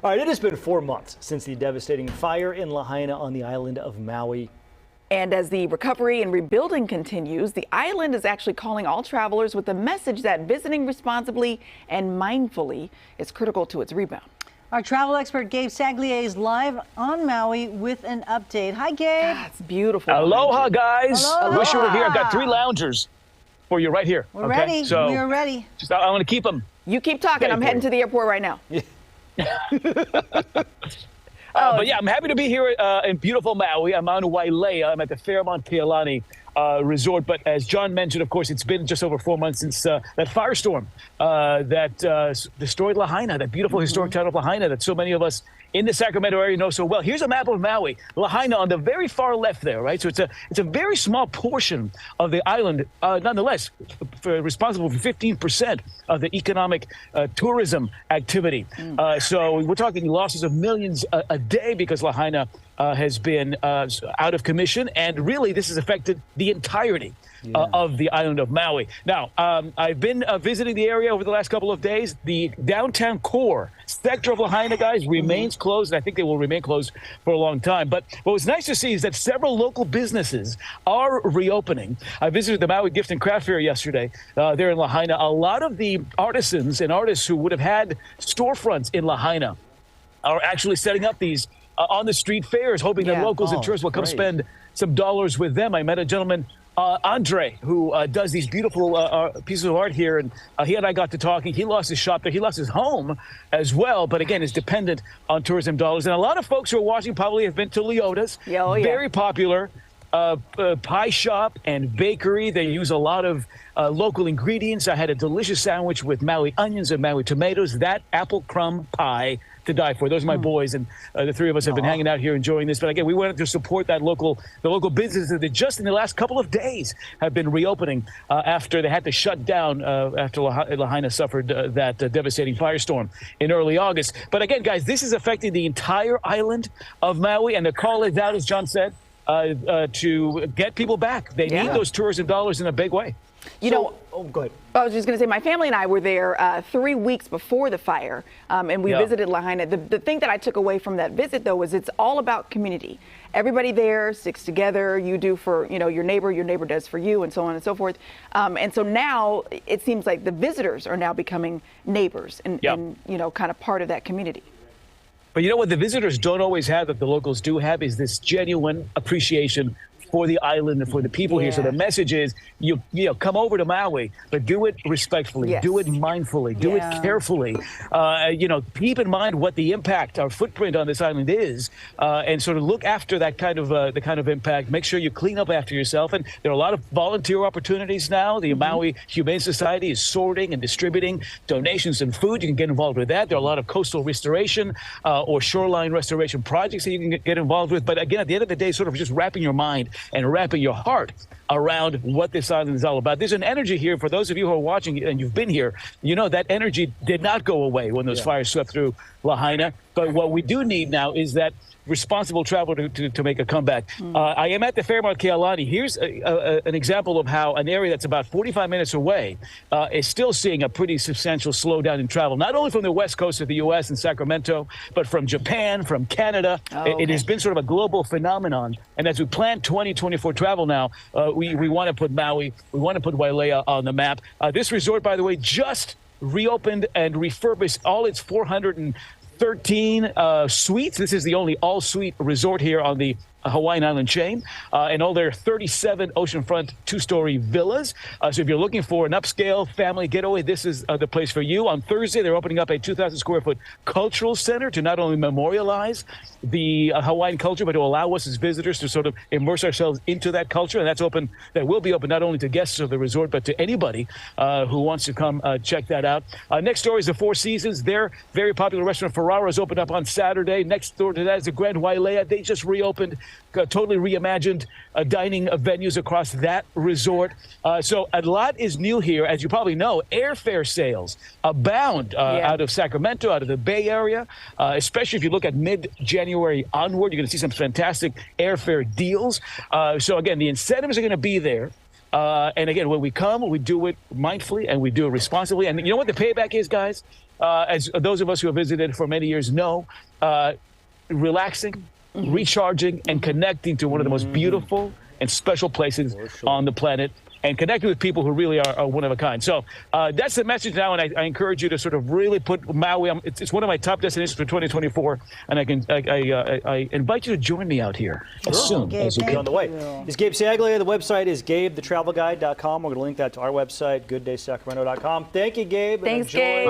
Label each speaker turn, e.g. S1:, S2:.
S1: All right, it has been 4 months since the devastating fire in Lahaina on the island of Maui.
S2: And as the recovery and rebuilding continues, the island is actually calling all travelers with the message that visiting responsibly and mindfully is critical to its rebound.
S3: Our travel expert Gabe Saglie is live on Maui with an update. Hi, Gabe.
S2: It's beautiful.
S4: Aloha, guys.
S3: Aloha.
S4: I wish you were here. I've got 3 loungers for you right here.
S3: We're ready.
S4: So
S3: we are ready.
S4: I want to keep them.
S2: You keep talking. I'm heading to the airport right now.
S4: But yeah, I'm happy to be here in beautiful Maui. I'm on Wailea. I'm at the Fairmont Kealani resort. But as John mentioned, of course, it's been just over 4 months since that firestorm that destroyed Lahaina, that beautiful historic town of Lahaina that so many of us in the Sacramento area know so well. Here's a map of Maui, Lahaina on the very far left there, right? So it's a very small portion of the island, nonetheless, responsible for 15% of the economic tourism activity. So we're talking losses of millions a day because Lahaina has been out of commission, and really this has affected the entirety of the island of Maui. Now, I've been visiting the area over the last couple of days. The downtown core sector of Lahaina, guys, remains closed, and I think they will remain closed for a long time. But what was nice to see is that several local businesses are reopening. I visited the Maui Gift and Craft Fair yesterday there in Lahaina. A lot of the artisans and artists who would have had storefronts in Lahaina are actually setting up these on the street fairs, hoping that locals and tourists will come spend some dollars with them. I met a gentleman, Andre, who does these beautiful pieces of art here, and he and I got to talking. He lost his shop there. He lost his home as well, but again, is dependent on tourism dollars. And a lot of folks who are watching probably have been to Leota's. Very popular pie shop and bakery. They use a lot of local ingredients. I had a delicious sandwich with Maui onions and Maui tomatoes. That apple crumb pie to die for. Those are my boys, and the 3 of us have been hanging out here enjoying this. But again, we wanted to support the local businesses that just in the last couple of days have been reopening after they had to shut down after Lahaina suffered that devastating firestorm in early August. But again, guys, this is affecting the entire island of Maui, and the call is out, as John said, to get people back. They need those tourism dollars in a big way.
S2: You know,
S1: go ahead.
S2: I was just going to say, my family and I were there 3 weeks before the fire, and we visited Lahaina. The thing that I took away from that visit, though, was it's all about community. Everybody there sticks together. You do for your neighbor does for you, and so on and so forth. And so now it seems like the visitors are now becoming neighbors and kind of part of that community.
S4: But you know what the visitors don't always have that the locals do have is this genuine appreciation for the island and for the people here. So the message is, you come over to Maui, but do it respectfully, do it mindfully, do it carefully. Keep in mind what the impact, our footprint on this island is, and sort of look after that kind of the kind of impact. Make sure you clean up after yourself. And there are a lot of volunteer opportunities now. The Maui Humane Society is sorting and distributing donations and food. You can get involved with that. There are a lot of coastal restoration or shoreline restoration projects that you can get involved with. But again, at the end of the day, sort of just wrapping your mind and wrapping your heart around what this island is all about. There's an energy here for those of you who are watching and you've been here. You know that energy did not go away when those fires swept through Lahaina. But what we do need now is that responsible travel to make a comeback. I am at the Fairmont Kealani. Here's an example of how an area that's about 45 minutes away is still seeing a pretty substantial slowdown in travel, not only from the west coast of the U.S. and Sacramento, but from Japan, from Canada. It has been sort of a global phenomenon. And as we plan 2024 travel now, we want to put Maui, we want to put Wailea on the map. This resort, by the way, just reopened and refurbished all its 413 suites. This is the only all-suite resort here on the Hawaiian Island chain, and all their 37 oceanfront 2-story villas. So if you're looking for an upscale family getaway, this is the place for you. On Thursday, they're opening up a 2,000 square foot cultural center to not only memorialize the Hawaiian culture, but to allow us as visitors to sort of immerse ourselves into that culture. And that will be open not only to guests of the resort, but to anybody who wants to come check that out. Next door is the Four Seasons. Their very popular restaurant Ferraro's opened up on Saturday. Next door to that is the Grand Wailea. They just reopened. Totally reimagined dining venues across that resort. So a lot is new here. As you probably know, airfare sales abound out of Sacramento, out of the Bay Area, especially if you look at mid-January onward. You're going to see some fantastic airfare deals. So again, the incentives are going to be there. And again, when we come, we do it mindfully and we do it responsibly. And you know what the payback is, guys? as those of us who have visited for many years know, relaxing, recharging, and connecting to one of the most beautiful and special places on the planet, and connecting with people who really are one of a kind. So that's the message now, and I encourage you to sort of really put Maui. It's one of my top destinations for 2024, and I invite you to join me out here as soon as you
S1: Be
S4: can.
S1: on the way. Is Gabe Saglie. The website is GabeTheTravelGuide.com. We're going to link that to our website, GoodDaySacramento.com. Thank you, Gabe. and
S2: Thanks,
S1: enjoy-
S2: Gabe.